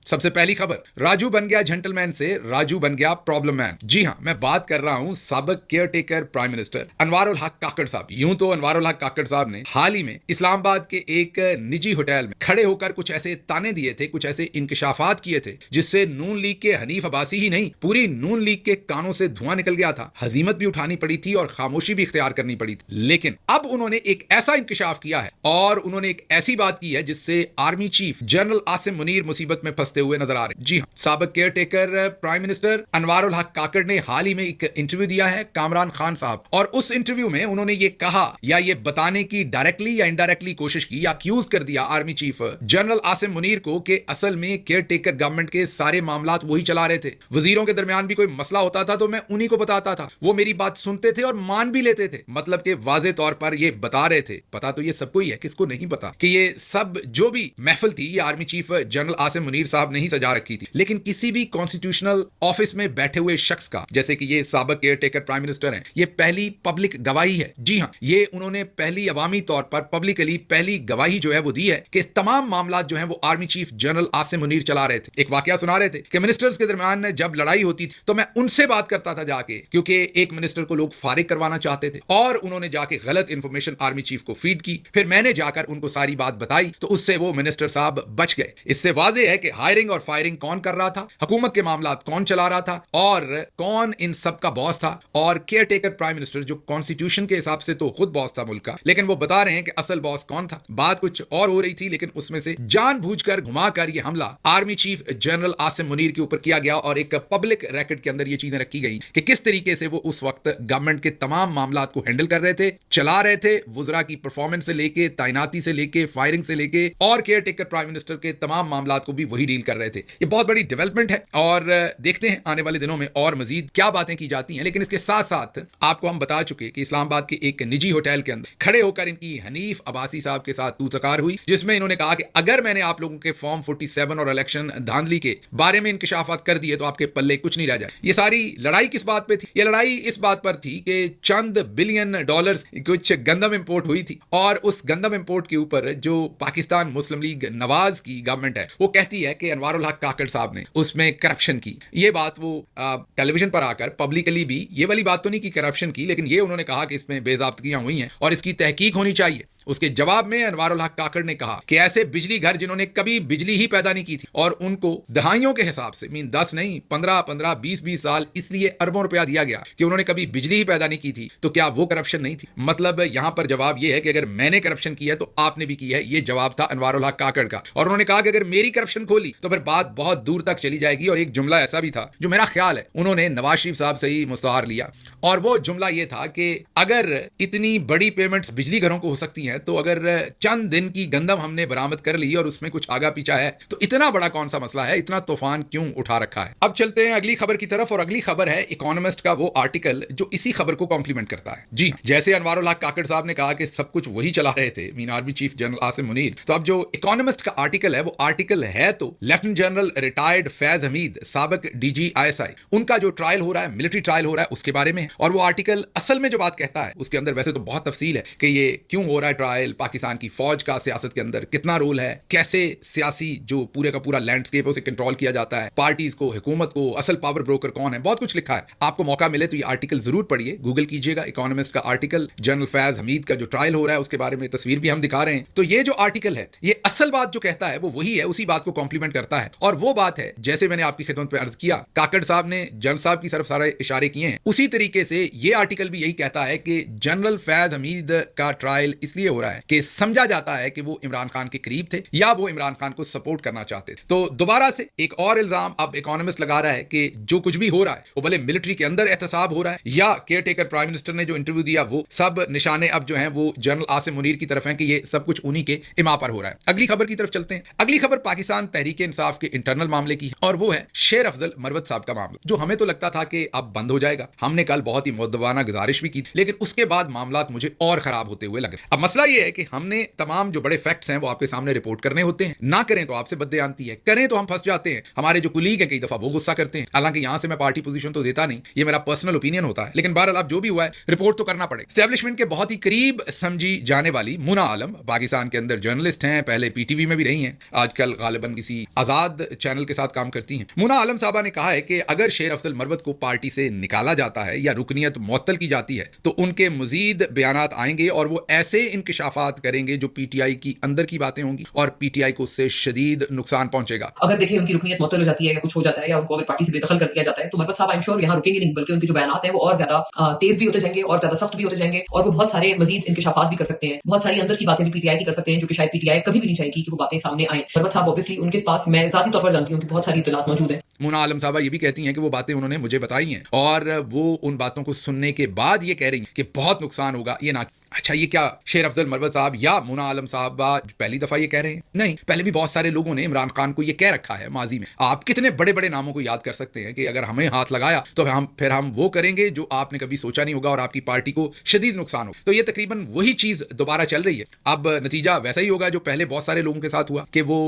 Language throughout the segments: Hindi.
सबसे पहली खबर, राजू बन गया जेंटलमैन से राजू बन गया प्रॉब्लम मैन। जी हां, मैं बात कर रहा हूं साबिक care taker prime minister Anwarul हक काकड़ साहब। यूं तो अनवारुल हक काकड़ साहब ने हाल ही में इस्लामाबाद के एक निजी होटल में खड़े होकर कुछ ऐसे ताने दिए थे, कुछ ऐसे इंकशाफात किए थे जिससे नून लीग के हनीफ अब्बासी ही नहीं, पूरी नून लीग के कानों से धुआं निकल गया था। हजीमत भी उठानी पड़ी थी और खामोशी भी इख्तियार करनी पड़ी थी। लेकिन अब उन्होंने एक ऐसा इंकशाफ किया है और उन्होंने एक ऐसी बात की है जिससे army chief general Asim Munir मुसीबत में फंसते हुए नजर आ रहे हैं। जी हां, साबिक care taker prime minister Anwarul हक काकड़ ने हाल ही में एक इंटरव्यू दिया है कामरान खान साहब, और उस इंटरव्यू में उन्होंने ये कहा या ये बताने की डायरेक्टली या इनडायरेक्टली कोशिश की या एक्यूज कर दिया army chief general Asim Munir को कि असल में केयर टेकर गवर्नमेंट के सारे मामलात वही चला रहे थे। वजीरों के दरमियान भी कोई मसला होता था तो मैं उन्हीं को बताता था, वो मेरी बात सुनते थे और मान भी लेते थे। मतलब कि वाजे तौर पर ये बता रहे थे, पता तो ये सबको ही है, किसको नहीं पता कि ये सब जो भी महफिल थी ये army chief general Asim Munir साहब ने ही सजा रखी थी। लेकिन किसी भी कॉन्स्टिट्यूशनल ऑफिस में बैठे हुए शख्स का, जैसे कि ये साबिक केयर टेकर प्राइम मिनिस्टर हैं, ये पहली पब्लिक गवाही है। जी हां, ये उन्होंने पहली अवामी तौर पर पब्लिकली पहली गवाही जो है वो दी है कि तमाम मामला जो है वो army chief general Asim Munir चला रहे थे। एक वाकया सुना रहे थे कि मिनिस्टर्स के दरमियान जब लड़ाई होती थी तो मैं उनसे बात करता था जाके, क्योंकि एक मिनिस्टर को लोग फारिग करवाना चाहते थे और उन्होंने जाके गलत इंफॉर्मेशन आर्मी चीफ को फीड की। फिर मैंने जाकर उनको सारी बात बताई तो उससे वो मिनिस्टर साहब बच गए। इससे वाज़ेह है कि हायरिंग और फायरिंग कौन कर रहा था, हुकूमत के मामला कौन चला रहा था और कौन इन सब का बॉस था। और केयर टेकर प्राइम मिनिस्टर जो कॉन्स्टिट्यूशन के हिसाब से तो खुद बॉस था मुल्क का, लेकिन वो बता रहे हैं कि असल बॉस कौन था। बात कुछ और हो रही थी, लेकिन उसमें से जानबूझकर घुमाकर ये हमला army chief general Asim Munir के ऊपर किया गया और एक पब्लिक रैकेट के अंदर ये चीजें रखी गई कि किस तरीके से वो उस वक्त गवर्नमेंट के तमाम मामला को हैंडल कर रहे थे, चला रहे थे। वुजरा की परफॉर्मेंस से लेके, तैनाती से लेके, फायरिंग से लेके और केयर टेकर प्राइम मिनिस्टर के तमाम मामला को भी वही डील कर रहे थे। ये बहुत बड़ी डेवलपमेंट है और देखते हैं आने वाले दिनों में और मजीद क्या बातें की जाती हैं। लेकिन इसके साथ साथ आपको हम बता चुके कि इस्लामाबाद के एक निजी होटल के अंदर खड़े होकर इनकी हनीफ अब्बासी साहब के साथ तूतकार हुई, जिसमें इन्होंने कहा कि अगर मैंने आप लोगों के फॉर्म 47 और इलेक्शन धांधली के बारे में इंकशाफात कर दिए तो आपके पल्ले कुछ नहीं रह जाए। ये सारी लड़ाई किस बात पे थी? ये लड़ाई इस बात पर थी कि चंद बिलियन डॉलर्स कुछ गंदम इंपोर्ट हुई थी और उस गंदम इंपोर्ट के ऊपर जो पाकिस्तान मुस्लिम लीग नवाज की गवर्नमेंट है वो कहती है कि अनवारुल हक काकड़ साहब ने उसमें करप्शन की। ये बात वो टेलीविजन पर आकर पब्लिकली भी ये वाली बात तो नहीं की करप्शन की, लेकिन ये उन्होंने कहा कि इसमें बेज़ाब्तगियां हुई हैं और इसकी तहकीक होनी चाहिए। उसके जवाब में अनवारुल हक काकड़ ने कहा कि ऐसे बिजली घर जिन्होंने कभी बिजली ही पैदा नहीं की थी और उनको दहाइयों के हिसाब से 10 नहीं 15 20 साल इसलिए अरबों रुपया दिया गया कि उन्होंने कभी बिजली ही पैदा नहीं की थी, तो क्या वो करप्शन नहीं थी? मतलब यहां पर जवाब यह है कि अगर मैंने करप्शन की है तो आपने भी की है। ये जवाब था अनवारुल हक काकड़ का। और उन्होंने कहा कि अगर मेरी करप्शन खोली तो फिर बात बहुत दूर तक चली जाएगी। और एक जुमला ऐसा भी था जो मेरा ख्याल है उन्होंने नवाज शरीफ साहब से ही मुस्तहार लिया, और वो जुमला ये था कि अगर इतनी बड़ी पेमेंट्स बिजली घरों को हो सकती हैं तो अगर चंद दिन की गंदम हमने बरामद कर ली और उसमें कुछ आगा पीछा है तो इतना बड़ा कौन सा मसला है, इतना तूफान क्यों उठा रखा है। अब चलते हैं अगली खबर की तरफ, और अगली खबर है इकोनॉमिस्ट का वो आर्टिकल जो इसी खबर को कॉम्प्लीमेंट करता है। जी, जैसे अनवारुल हक काकड़ साहब ने कहा कि सब कुछ वही चला रहे थे mean army chief general Asim Munir, तो अब जो इकोनॉमिस्ट का आर्टिकल है वो आर्टिकल है तो lieutenant general retired Faiz Hamid साबिक डीजी ISI उनका जो ट्रायल हो रहा है, मिलिट्री ट्रायल हो रहा है, उसके बारे में है। और वो आर्टिकल असल में जो बात कहता है उसके अंदर वैसे तो बहुत तफसील है कि ये क्यों हो रहा है ट्रायल, पाकिस्तान की फौज का सियासत के अंदर कितना रोल है, कैसे सियासी जो पूरे का पूरा लैंडस्केप है उसे कंट्रोल किया जाता है, पार्टीज को, हुकूमत को, असल पावर ब्रोकर कौन है, बहुत कुछ लिखा है। आपको मौका मिले तो ये आर्टिकल जरूर पढ़िए, गूगल कीजिएगा इकोनॉमिस्ट का आर्टिकल, जनरल फैज हमीद का जो ट्रायल हो रहा है उसके बारे में तस्वीर भी हम दिखा रहे हैं। तो ये जो आर्टिकल है ये असल बात जो कहता है वो वही है, उसी बात को कॉम्प्लीमेंट करता है। और वो बात है जैसे मैंने आपकी खिदमत में अर्ज किया, काकड़ साहब ने जनरल साहब की तरफ सारे इशारे किए हैं, उसी तरीके से ये आर्टिकल भी यही कहता है कि जनरल फैज हमीद का ट्रायल इसलिए हो रहा है कि समझा जाता है कि वो इमरान खान के करीब थे या वो इमरान खान को सपोर्ट करना चाहते थे। तो दोबारा से एक और इल्जाम अब इकोनॉमिस्ट लगा रहा है कि जो कुछ भी हो रहा है वो भले मिलिट्री के अंदर एहतसाब हो रहा है या केयर टेकर प्राइम मिनिस्टर ने जो इंटरव्यू दिया वो सब निशाने अब जो हैं वो जनरल आसिम मुनीर की तरफ हैं कि ये सब कुछ उन्हीं के इमा पर हो रहा है। अगली खबर की तरफ चलते हैं। अगली खबर पाकिस्तान तहरीक इंसाफ के इंटरनल मामले की और वो है शेर अफजल मरवत साहब का मामला, जो हमें तो लगता था कि अब बंद हो जाएगा। हमने कल बहुत ही मुद्दबाना गुजारिश भी की, लेकिन उसके बाद मामला मुझे और खराब होते हुए लग रहे। अब मसला मसला ये है कि हमने तमाम जो बड़े फैक्ट्स हैं वो आपके सामने रिपोर्ट करने होते हैं, ना करें तो आपसे बददयानती है, करें तो हम फंस जाते हैं। हमारे जो कुलीग हैं कई दफा वो गुस्सा करते हैं, हालांकि यहां से मैं पार्टी पोजीशन तो देता नहीं, ये मेरा पर्सनल ओपिनियन होता है, लेकिन बहरहाल अब जो भी हुआ है रिपोर्ट तो करना पड़ेगा। एस्टैब्लिशमेंट के बहुत ही करीब समझी जाने वाली मुना आलम पाकिस्तान के अंदर जर्नलिस्ट हैं, पहले पीटीवी में भी रही हैं, आजकल गालिबन किसी आजाद चैनल के साथ काम करती हैं। मुना आलम साहबा ने कहा है कि अगर शेर अफजल मरवत को पार्टी से निकाला जाता है या रुकनियत मुअत्तल की जाती है तो उनके मजीद बयानात आएंगे और वो ऐसे इंकिशाफात करेंगे जो पीटीआई की अंदर की बातें होंगी और पीटीआई को उससे शदीद नुकसान पहुंचेगा। अगर देखिए उनकी रुकनियत मुअत्तल हो जाती है या कुछ हो जाता है या उनको अगर पार्टी से बेदखल कर दिया जाता है तो मरवत साहब आई एम श्योर यहाँ रुकेंगे नहीं, बल्कि उनके जो बयानात हैं वो और ज्यादा तेज भी होते जाएंगे और ज्यादा सख्त भी होते जाएंगे और वो बहुत सारे मजीद इंकिशाफात भी कर सकते हैं, बहुत सारी अंदर की बातें भी पीटीआई की कर सकते हैं जो कि शायद पीटीआई कभी भी नहीं चाहेगी कि वो बातें सामने आए। मरवत साहब ऑब्वियसली उनके पास मैं जाती तौर पर जानती हूँ कि बहुत सारी इत्तलात मौजूद है। मुना आलम साहबा ये भी कहती हैं कि वो बातें उन्होंने मुझे बताई हैं और वो उन बातों को सुनने के बाद ये कह रही हैं कि बहुत नुकसान होगा, ये ना। अच्छा, ये क्या शेर अफजल मरवत साहब या मुना आलम साहबा पहली दफा ये कह रहे हैं? नहीं, पहले भी बहुत सारे लोगों ने इमरान खान को ये कह रखा है माजी में। आप कितने बड़े बड़े नामों को याद कर सकते हैं कि अगर हमें हाथ लगाया तो हम वो करेंगे जो आपने कभी सोचा नहीं होगा और आपकी पार्टी को शदीद नुकसान हो। तो ये तकरीबन वही चीज दोबारा चल रही है। अब नतीजा वैसा ही होगा जो पहले बहुत सारे लोगों के साथ हुआ कि वो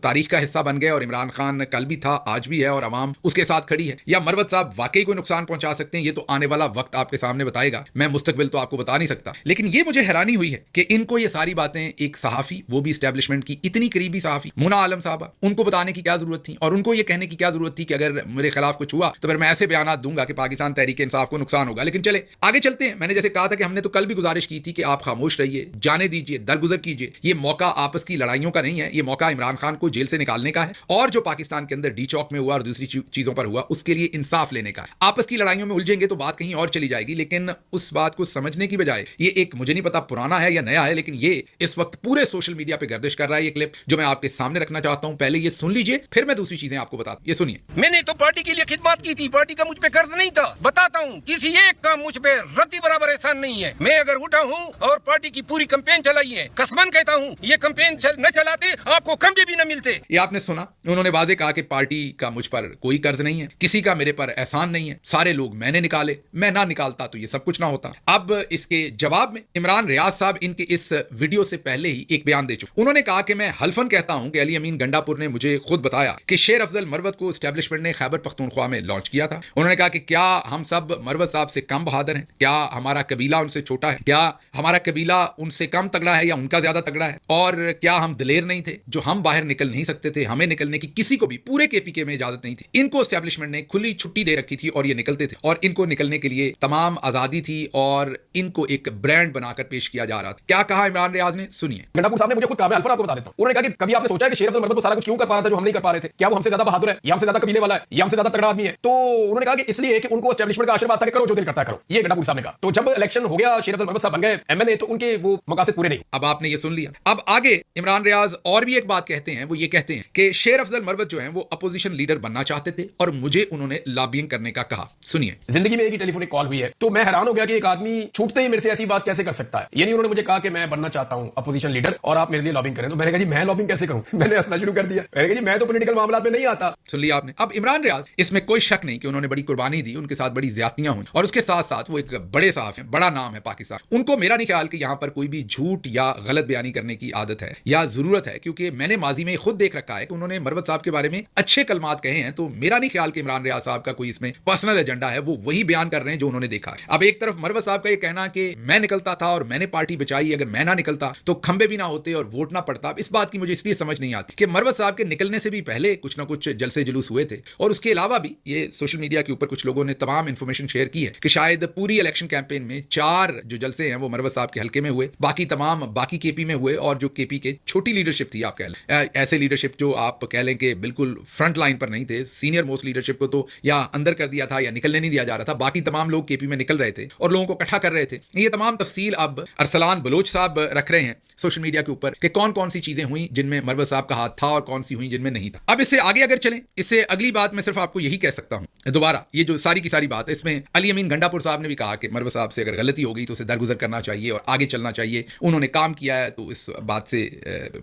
तारीख का हिस्सा बन गए और इमरान खान कल भी था, आज भी है और अवाम उसके साथ खड़ी है। या मरवत साहब वाकई कोई नुकसान पहुंचा सकते हैं, ये तो आने वाला वक्त आपके सामने बताएगा। मैं मुस्तकबिल तो आपको बता नहीं सकता, लेकिन ये मुझे हैरानी हुई है कि इनको ये सारी बातें एक सहाफी, वो भी एस्टैब्लिशमेंट की इतनी करीबी सहाफी मुना आलम साहबा, उनको बताने की क्या जरूरत थी और उनको ये कहने की क्या जरूरत थी कि अगर मेरे खिलाफ कुछ हुआ तो फिर मैं ऐसे बयान दूंगा कि पाकिस्तान तहरीक इंसाफ को नुकसान होगा। लेकिन चले आगे चलते हैं। मैंने जैसे कहा था कि हमने तो कल भी गुजारिश की थी कि आप खामोश रहिए, जाने दीजिए, दरगुजर कीजिए। ये मौका आपस की लड़ाइयों का नहीं है, ये मौका इमरान खान को जेल से निकालने का है और जो पाकिस्तान के अंदर डी चौक में हुआ और दूसरी चीजों पर हुआ उसके लिए इंसाफ लेने का है। आपस की लड़ाइयों में उलझेंगे तो बात कहीं और चली जाएगी, लेकिन उस बात को समझने की बजाय ये एक, मुझे नहीं पता पुराना है या नया है, लेकिन ये इस वक्त पूरे सोशल मीडिया पे गर्दिश कर रहा है। ये क्लिप जो मैं आपके सामने रखना चाहता हूं, पहले ये सुन लीजिए, फिर मैं दूसरी चीजें आपको बताता हूं। ये सुनिए। मैंने तो पार्टी के लिए खिदमत की थी, पार्टी का मुझ पे कर्ज नहीं था। बताता हूँ, किसी एक का मुझ पे रत्ती बराबर एहसान नहीं है। मैं अगर उठा हूँ और पार्टी की पूरी कैंपेन चलाई है, कसमन कहता हूँ ये कैंपेन न चलाते आपको खंबे भी न मिलते। ये आपने सुना, उन्होंने वाजे कहा कि पार्टी का मुझ पर कोई कर्ज नहीं है, किसी का मेरे पर एहसान नहीं है, सारे लोग मैंने निकाले, मैं ना निकालता तो ये सब कुछ ना होता। अब इसके जवाब में इमरान रियाज साहब इनके इस वीडियो से पहले ही एक बयान दे चुके। उन्होंने कहा कि मैं हल्फन कहता हूं कि अली अमीन गंडापुर ने मुझे खुद बताया कि शेर अफजल मरवत को एस्टैब्लिशमेंट ने खैबर पख्तूनख्वा में लॉन्च किया था। उन्होंने कहा कि क्या हम सब मरवत साहब से कम बहादुर हैं? क्या हमारा कबीला उनसे छोटा है? क्या हमारा कबीला उनसे कम तगड़ा है या उनका ज्यादा तगड़ा है? और क्या हम दिलेर नहीं थे जो हम बाहर निकल नहीं सकते थे? हमें निकलने की किसी को भी पूरे केपीके में इजाजत नहीं थी। इनको एस्टैब्लिशमेंट ने खुली छुट्टी दे रखी थी और ये निकलते थे और इनको निकलने के लिए तमाम आजादी थी और इनको एक ब्रांड बनाकर पेश किया जा रहा था। क्या कहा इमरान रियाज ने? सुनिए। गंडापुर साहब ने मुझे खुद कहा, मैं अल्फा आपको बता देता हूं। उन्होंने कहा कि कभी आपने सोचा है कि शेर अफजल मरवत को सारा कुछ क्यों कर पा रहा था जो हम नहीं कर पा रहे थे? क्या वो हमसे ज्यादा बहादुर है या हमसे ज्यादा कबीले वाला है या हमसे ज्यादा तगड़ा आदमी है? तो उन्होंने कहा कि इसलिए कि उनको एस्टैब्लिशमेंट का आशीर्वाद था कि करो जो दिल करता है करो। ये गंडापुर साहब ने कहा। तो जब इलेक्शन हो गया, शेर अफजल मरवत साहब बन गए एमएनए, तो उनके वो मकासद पूरे नहीं। अब आपने ये सुन लिया। अब आगे इमरान रियाज और भी एक बात कहते हैं, वो ये कहते हैं कि शेर अफजल मरवत जो है वो अपोजिशन लीडर बनना चाहते थे और मुझे उन्होंने लॉबिंग करने का कहा। सुनिए। जिंदगी में एक ही टेलीफोनिक कॉल हुई है तो मैं हैरान हो गया कि एक आदमी छूटते ही मेरे से ऐसी बात कैसे कर सकता है। यानी उन्होंने मुझे कहा कि मैं बनना चाहता हूं अपोजिशन लीडर और आप मेरे लिए लॉबिंग करें। तो मैंने कहा जी मैं लॉबिंग कैसे करूं? मैंने हंसना शुरू कर दिया। मैंने कहा जी मैं तो पॉलिटिकल मामलों में नहीं आता। सुन लिया आपने। अब इमरान रियाज, इसमें कोई शक नहीं कि उन्होंने बड़ी कुर्बानी दी, उनके साथ बड़ी ज्यादतियां हुई और उसके साथ साथ वो एक बड़े साहब हैं, बड़ा नाम है पाकिस्तान। उनको मेरा नहीं ख्याल कि यहां पर कोई भी झूठ या गलत बयानी करने की आदत है या जरूरत है, क्योंकि मैंने माजी में खुद देख रखा है कि उन्होंने मरवत साहब के बारे में अच्छे कलमात कहे हैं। तो मेरा नहीं ख्याल कि इमरान रियाज साहब का कोई इसमें पर्सनल एजेंडा है, वो वही बयान कर रहे हैं जो उन्होंने देखा है। अब एक तरफ मरवत साहब का ये कहना कि मैं निकलता था और मैंने पार्टी बचाई, अगर मैं ना निकलता तो खंबे भी ना होते और वोट ना पड़ता। इस बात की मुझे इसलिए समझ नहीं आती कि मरवत साहब के निकलने से भी पहले कुछ ना कुछ जलसे जुलूस हुए थे और उसके अलावा भी ये सोशल मीडिया के ऊपर कुछ लोगों ने तमाम इंफॉर्मेशन शेयर की है कि शायद पूरी इलेक्शन कैंपेन में 4 जो जलसे हैं वो मरवत साहब के हल्के में हुए, बाकी तमाम बाकी केपी में हुए और जो केपी के छोटी लीडरशिप थी, आप कह लें ऐसे लीडरशिप जो आप कह लें कि बिल्कुल फ्रंट लाइन पर नहीं थे, सीनियर मोस्ट लीडरशिप को तो या अंदर कर दिया था या निकलने नहीं दिया जा रहा था, बाकी तमाम लोग केपी में निकल रहे थे और लोगों को इकट्ठा कर रहे थे। ये तमाम तफसील अब अरसलान बलोच साहब रख रहे हैं सोशल मीडिया के ऊपर कि कौन कौन सी चीजें हुई जिनमें मरवत साहब का हाथ था और कौन सी हुई जिनमें नहीं था। अब इससे आगे अगर चलें, इससे अगली बात मैं सिर्फ आपको यही कह सकता हूं दोबारा, ये जो सारी की सारी बात है इसमें अली अमीन गंडापुर साहब ने भी कहा कि मरवत साहब से अगर गलती हो गई तो उसे दरगुजर करना चाहिए और आगे चलना चाहिए। उन्होंने काम किया है तो इस बात से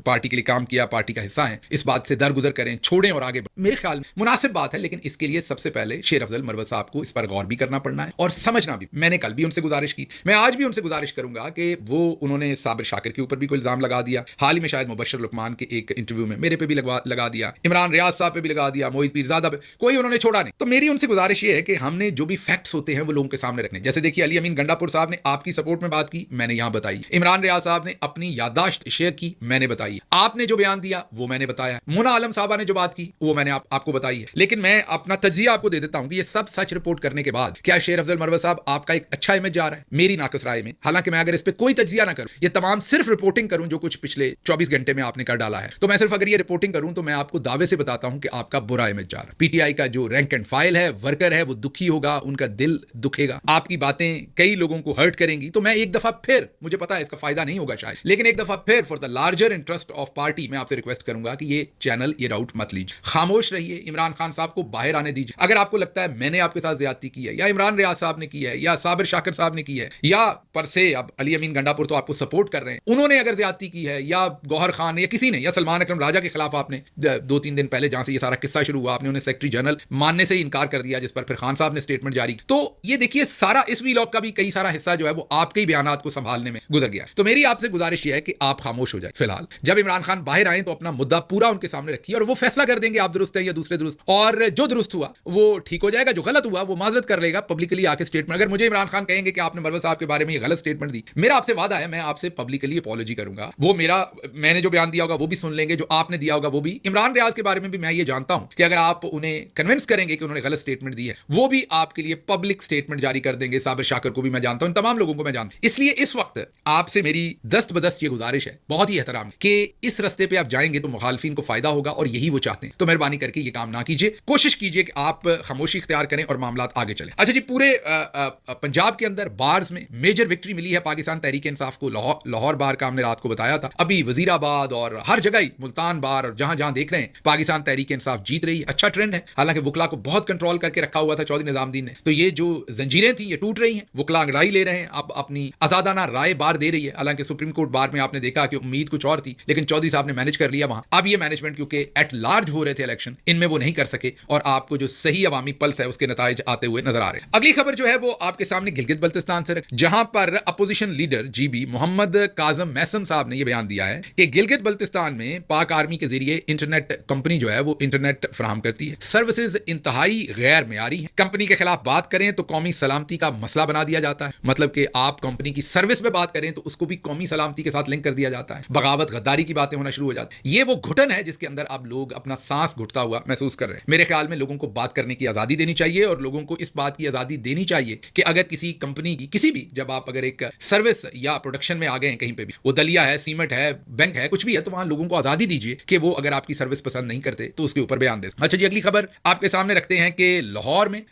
पार्टी के लिए काम किया, पार्टी का हिस्सा है, इस बात से दरगुजर करें, छोड़ें और आगे मेरे ख्याल में मुनासिब बात है। लेकिन इसके लिए सबसे पहले शेर अफजल मरवत साहब को इस पर गौर भी करना पड़ना है और समझना भी। मैंने कल भी उनसे गुजारिश की, मैं आज भी उनसे गुजारिश करूंगा कि वो उन्होंने साबिर शाकिर के ऊपर भी कोई इल्जाम लगा दिया, हाल ही में शायद मुबशर लुकमान के एक इंटरव्यू में मेरे पे भी लगा दिया, इमरान रियाज साहब पे भी लगा दिया, मोहित पीरजादा पे, कोई उन्होंने छोड़ा नहीं। तो मेरी उनसे गुजारिश ये है कि हमने जो भी फैक्ट्स होते हैं वो लोगों के सामने रखने। जैसे देखिए अली अमीन गंडापुर साहब ने आपकी सपोर्ट में बात की, मैंने यहां बताई। इमरान रियाज साहब ने अपनी याददाश्त शेयर की, मैंने बताई। आपने जो बयान दिया वो मैंने बताया। मुना आलम साहबा ने जो बात की वो मैंने आपको बताई है। लेकिन मैं अपना तज्जिया आपको दे देता हूं कि ये सब सच रिपोर्ट करने के बाद क्या शेर अफजल मरवत साहब आपका एक अच्छा इमेज जा रहा है? मेरी नाकस राय में, हालांकि मैं अगर इस पे कोई तज्जिया ना करूं, ये तमाम सिर्फ रिपोर्टिंग करूं जो कुछ पिछले 24 घंटे में आपने कर डाला है, तो मैं सिर्फ अगर ये रिपोर्टिंग करूं तो मैं आपको दावे से बताता हूं कि आपका बुरा इमेज जा रहा है। पीटीआई का जो रैंक एंड फाइल है, वर्कर है, वो दुखी होगा, उनका दिल दुखेगा, आपकी बातें कई लोगों को हर्ट करेंगी। तो मैं एक दफा फिर, मुझे पता है इसका फायदा नहीं होगा शायद, लेकिन एक दफा फिर for the larger interest of party मैं आपसे रिक्वेस्ट करूंगा कि ये चैनल, ये राउट मत लीजिए, खामोश रहिए, इमरान खान साहब को बाहर आने दीजिए। अगर आपको लगता है मैंने आपके साथ ज्यादती की है, या इमरान रियाज साहब ने की है, या साबिर शाकिर साहब ने की है, या पर से अब अली अमीन गंडापुर तो आपको सपोर्ट कर रहे हैं, उन्होंने अगर ज्यादती की है, या गौहर खान या किसी ने, या सलमान अकरम राजा के खिलाफ आपने 2-3 दिन पहले जहां से ये सारा किस्सा शुरू हुआ, आपने उन्हें सेक्रेटरी जनरल मानने से ही इनकार कर दिया, जिस पर फिर खान साहब ने स्टेटमेंट जारी। तो ये देखिए सारा इस वीलॉग का भी कई सारा हिस्सा जो है वो आपके ही बयानात को संभालने में गुजर गया। तो मेरी आपसे गुजारिश यह है कि आप खामोश हो जाए फिलहाल। जब इमरान खान बाहर आए तो अपना मुद्दा पूरा उनके सामने रखिए और वो फैसला कर देंगे आप दुरुस्त है या दूसरे दुरुस्त, और जो दुरुस्त हुआ वो ठीक हो जाएगा, जो गलत हुआ वो माजरत कर लेगा पब्लिकली आके स्टेटमेंट। अगर मुझे इमरान खान कहेंगे कि आपने मरवत साहब के बारे में ये गलत स्टेटमेंट दी, मेरा आपसे वादा है मैं आपसे पब्लिकली अपॉलॉजी करूंगा। वो मैंने जो बयान दिया होगा वो भी सुन लेंगे, जो आपने दिया होगा वो भी। इमरान रियाज के बारे में भी मैं ये जानता हूं कि अगर आप उन्हें कन्विंस करेंगे कि उन्होंने गलत स्टेटमेंट दी है, वो भी आपके लिए पब्लिक स्टेटमेंट जारी कर देंगे। साबिर शाकिर को भी मैं जानता हूं, इन तमाम लोगों को मैं जानता हूं। इसलिए इस वक्त आपसे मेरी दस्त बदस्त ये गुजारिश है, बहुत ही एहतराम, कि इस रस्ते पे आप जाएंगे तो मुखालफिन को फायदा होगा और यही वो चाहते हैं। तो मेहरबानी करके ये काम ना कीजिए, कोशिश कीजिए कि आप खामोशी इख्तियार करें और मामला आगे चले। अच्छा जी, पूरे पंजाब के अंदर बार्स में मेजर विक्ट्री मिली है पाकिस्तान तहरीक इंसाफ को। लाहौर बार का हमने रात को बताया था, अभी वजीराबाद और हर जगह ही, मुल्तान बार और जहां जहां देख रहे हैं पाकिस्तान तहरीक इंसाफ जीत रही है। अच्छा ट्रेंड है, हालांकि वकला को बहुत कंट्रोल करके रखा हुआ था चौधरी निजामुद्दीन ने, तो ये जो जंजीरें थी ये टूट रही हैं, वकला राय ले रहे हैं, अब अपनी आजादाना राय बार दे रही है। हालांकि सुप्रीम कोर्ट बार में आपने देखा कि उम्मीद कुछ और थी, लेकिन चौधरी साहब ने मैनेज कर लिया वहां। अब ये मैनेजमेंट क्योंकि एट लार्ज हो रहे थे इलेक्शन, इनमें वो नहीं कर सके और आपको जो सही अवामी पल्स है उसके नताइज आते हुए नजर आ रहे हैं। अगली खबर जो है वो आपके सामने गिलगित बल्तिस्तान से, जहां पर अपोजिशन लीडर जीबी मोहम्मद काजम मैसम साहब ने यह बयान दिया है कि गिलगित बल्तिस्तान में पाक आर्मी के जरिए इंटरनेट कंपनी जो है वो इंटरनेट फराहम करती है, सर्विसेज इंतहाई गैर मेयारी है। कंपनी के खिलाफ बात करें तो कौमी सलामती का मसला बना दिया जाता है, मतलब कि आप कंपनी की सर्विस में बात करें तो उसको भी कौमी सलामती के साथ लिंक कर दिया जाता है। बगावत गद्दारी की बातें होना शुरू हो जाती है। ये वो घुटन है जिसके अंदर अब लोग अपना सांस घुटता हुआ महसूस कर रहे हैं। मेरे ख्याल में लोगों को बात करने की आजादी देनी चाहिए और लोगों को इस बात की आजादी देनी चाहिए कि अगर किसी कंपनी की किसी भी, जब आप अगर एक सर्विस या प्रोडक्शन में आ गए हैं कहीं पे भी, वो दलिया है, सीमेंट है, बैंक है, कुछ भी है, तो वहां लोगों को आजादी दीजिए कि वो अगर आपकी सर्विस पसंद नहीं करते तो उसके ऊपर बयान दे। अच्छा जी, अगली खबर आपके सामने रखते हैं कि लाहौर में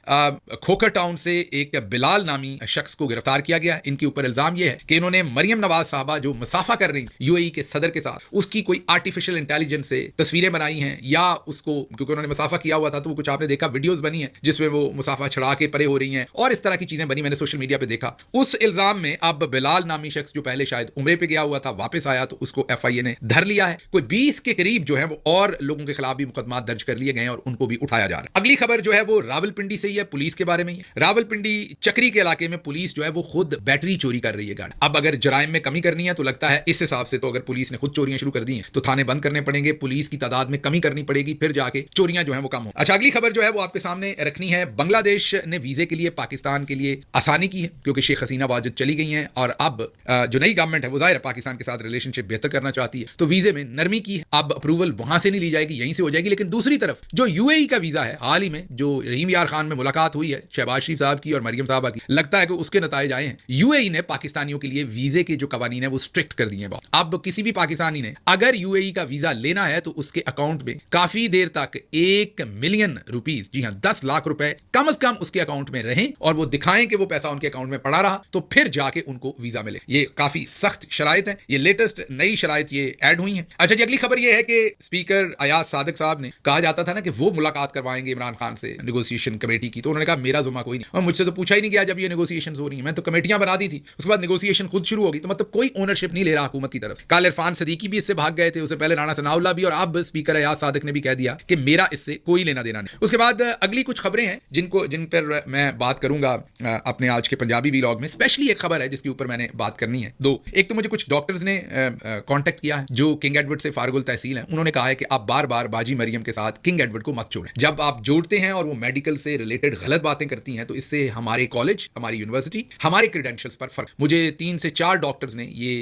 खोखर टाउन से एक बिलाल नामी शख्स को गिरफ्तार किया गया। इनके ऊपर इल्जाम यह है कि इन्होंने मरियम नवाज साहबा जो मुसाफा कर रही यूएई के सदर के साथ, उसकी कोई आर्टिफिशियल इंटेलिजेंस से तस्वीरें बनाई हैं, या उसको क्योंकि उन्होंने मुसाफा किया हुआ था तो वो कुछ आपने देखा वीडियोस बनी है जिसमें वो मुसाफा छड़ा के परे हो रही हैं और इस तरह की चीजें बनी, मैंने सोशल मीडिया पे देखा। उस इल्जाम में अब बिलाल नामी शख्स जो पहले शायद उम्रे पे गया हुआ था, वापस आया तो उसको एफआईए ने धर लिया है। कोई 20 के करीब जो है वो और लोगों के खिलाफ भी मुकदमा दर्ज कर लिए गए और उनको भी उठाया जा रहा है। अगली खबर जो है वो रावलपिंडी से ही है, पुलिस के बारे में ही। रावलपिंडी चक्री के इलाके में पुलिस जो है वो खुद बैटरी चोरी कर रही है गाड़ी। अब अगर जराइम में कमी करनी है तो लगता है इस हिसाब से तो अगर पुलिस ने खुद चोरियां शुरू कर दी हैं तो थाने बंद करने पड़ेंगे, पुलिस की तादाद में कमी करनी पड़ेगी, फिर जाके चोरियां जो है वो कम हो। अच्छा, अगली खबर जो है वो आपके सामने रखनी है। बांग्लादेश ने वीजे के लिए पाकिस्तान के लिए आसानी की है क्योंकि शेख हसीना वाजिद चली गई हैं और अब जो नई गवर्नमेंट है वो जाहिर है पाकिस्तान के साथ रिलेशनशिप बेहतर करना चाहती है, तो वीजे में नरमी की है। अब अप्रूवल वहां से नहीं ली जाएगी, यहीं से हो जाएगी। लेकिन दूसरी तरफ जो यूएई का वीजा है, हाल ही में जो रहीम यार खान में मुलाकात हुई है शहबाज शरीफ साहब की और मरियम साहबा की, लगता है कि उसके नताइज आए हैं। यूएई ने पाकिस्तानियों के लिए वीजे के जो कवानीन है वो स्ट्रिक्ट कर दिए हैं। अब किसी भी पाकिस्तानी ने अगर यूएई का वीजा लेना है तो उसके अकाउंट में काफी देर तक 1 मिलियन रुपीस, जी हां 10 लाख रुपए कम से कम उसके अकाउंट में रहें और वो दिखाएं कि वो पैसा उनके अकाउंट में पड़ा रहा, तो फिर जाके उनको वीजा मिले। ये काफी सख्त शराइत है, ये लेटेस्ट नई शराइत ये ऐड हुई है। अच्छा जी, अगली खबर ये है कि स्पीकर अयाज सादिक साहब ने कहा जाता था ना कि वो मुलाकात करवाएंगे इमरान खान से नेगोशिएशन कमेटी की, तो उन्होंने कहा मेरा जुम्मा कोई नहीं, और मुझसे तो पूछा ही नहीं गया जब ये नेगोशिएशन हो रही है, मैं तो कमेटियां बना दी थी, उसके बाद नेगोशिएशन खुद शुरू होगी, तो मतलब कोई ओनरशिप नहीं ले रहा हुकूमत की तरफ से। कल इरफान सदीकी भी इससे भाग गए थे, उससे पहले राणा सनाउल्लाह भी, और अब स्पीकर अयाज सादिक ने भी कह दिया कि मेरा इससे कोई लेना देना नहीं। उसके बाद अगली कुछ खबरें हैं जिन पर मैं बात करूंगा अपने आज के पंजाबी व्लॉग में। स्पेशली एक खबर है जिसके ऊपर मैंने बात करनी है। दो, एक तो मुझे कुछ डॉक्टर्स ने कांटेक्ट किया है जो किंग एडवर्ड से फारगुल तहसील है। उन्होंने कहा है कि आप बार बार बाजी मरियम के साथ किंग एडवर्ड को मत जोड़ें। जब आप जोड़ते हैं और वो मेडिकल से रिलेटेड गलत बातें करती हैं तो इससे हमारे कॉलेज, हमारी यूनिवर्सिटी, हमारे क्रेडेंशियल्स पर फर्क। मुझे 3 से 4 डॉक्टर्स ने ये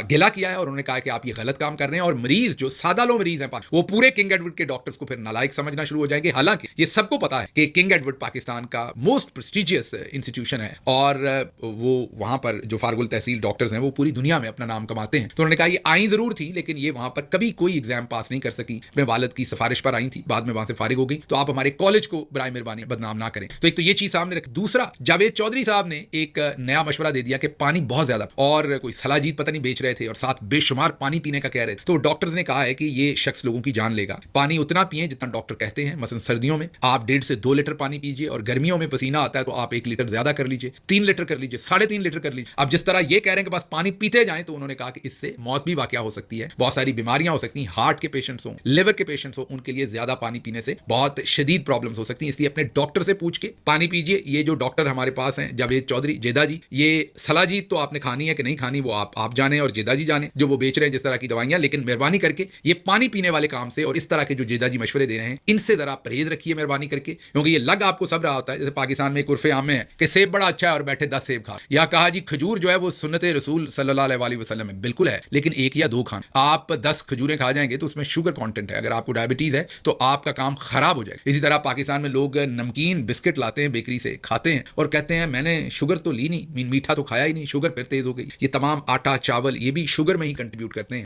गिला किया है और उन्होंने कहा कि आप ये गलत काम कर रहे हैं और मरीज जो सादा लो मरीज हैं वो पूरे किंग एडवर्ड के डॉक्टर्स को फिर नालायक समझना शुरू हो जाएंगे। हालांकि ये सबको पता है कि किंग एडवर्ड पाकिस्तान का मोस्ट प्रेस्टिजियस इंस्टीट्यूशन है और वो वहां पर जो फारगुल तहसील डॉक्टर्स हैं वो पूरी दुनिया में अपना नाम कमाते हैं। तो उन्होंने कहा ये आई जरूर थी लेकिन ये वहां पर कभी कोई एग्जाम पास नहीं कर सकी, अपने वालिद की सिफारिश पर आई थी, बाद में वहां से फारिग हो गई। तो आप हमारे कॉलेज को बराए मेहरबानी बदनाम ना करें। तो एक तो ये चीज सामने रख। दूसरा, जावेद चौधरी साहब ने एक नया मशवरा दे दिया कि पानी बहुत ज्यादा और कोई सलाजीत पता नहीं बेच रहे थे और साथ बेशुमार पानी पीने का कह रहे थे। तो डॉक्टर्स ने कहा है कि ये शख्स लोगों की जान लेगा। पानी उतना पिए जितना डॉक्टर कहते हैं। मसलन सर्दियों में आप 1.5 से 2 लीटर पानी पीजिए और गर्मियों में पसीना आता है तो आप 1 लीटर ज्यादा कर लीजिए, 3 लीटर कर लीजिए, 3.5 लीटर कर लीजिए। अब जिस तरह ये कह रहे हैं कि बस पानी पीते जाएं तो उन्होंने कहा कि इससे मौत भी वाकया हो सकती है, बहुत सारी बीमारियां हो सकती हैं। हार्ट के पेशेंट्स हो, लिवर के पेशेंट्स हो, उनके लिए ज्यादा पानी पीने से बहुत शदीद प्रॉब्लम्स हो सकती हैं। इसलिए अपने डॉक्टर से पूछ के पानी पीजिए। ये जो डॉक्टर हमारे पास हैं जावेद चौधरी, जेदा जी, ये सलाजीत तो आपने खानी है कि नहीं खानी वो आप जाने और जेदा जी जाने जो वो बेच रहे हैं जिस तरह की दवाइयां। लेकिन मेहरबानी करके ये पानी पीने वाले काम से और इस तरह के जो जेदा जी मशवरे दे रहे हैं इनसे जरा परहेज रखिए मेहरबानी करके, क्योंकि ये लग आपको सब रहा होता है जैसे पाकिस्तान में एक उर्फे आम में है कि सेब बड़ा अच्छा है और बैठे 10 सेब खा, या कहा जी खजूर जो है वो सुन्नत रसूल सल्लल्लाहु अलैहि वसल्लम है, बिल्कुल है, लेकिन 1 या 2 खान। आप 10 खजूरें खा जाएंगे तो उसमें शुगर कंटेंट है, अगर आपको डायबिटीज है तो आपका काम खराब हो जाएगा। इसी तरह पाकिस्तान में लोग नमकीन बिस्किट लाते हैं बेकरी से, खाते हैं और कहते हैं मैंने शुगर तो ली नहीं, मीठा तो खाया ही नहीं, शुगर फिर तेज हो गई। ये तमाम आटा चावल ये भी शुगर में ही कंट्रीब्यूट करते हैं।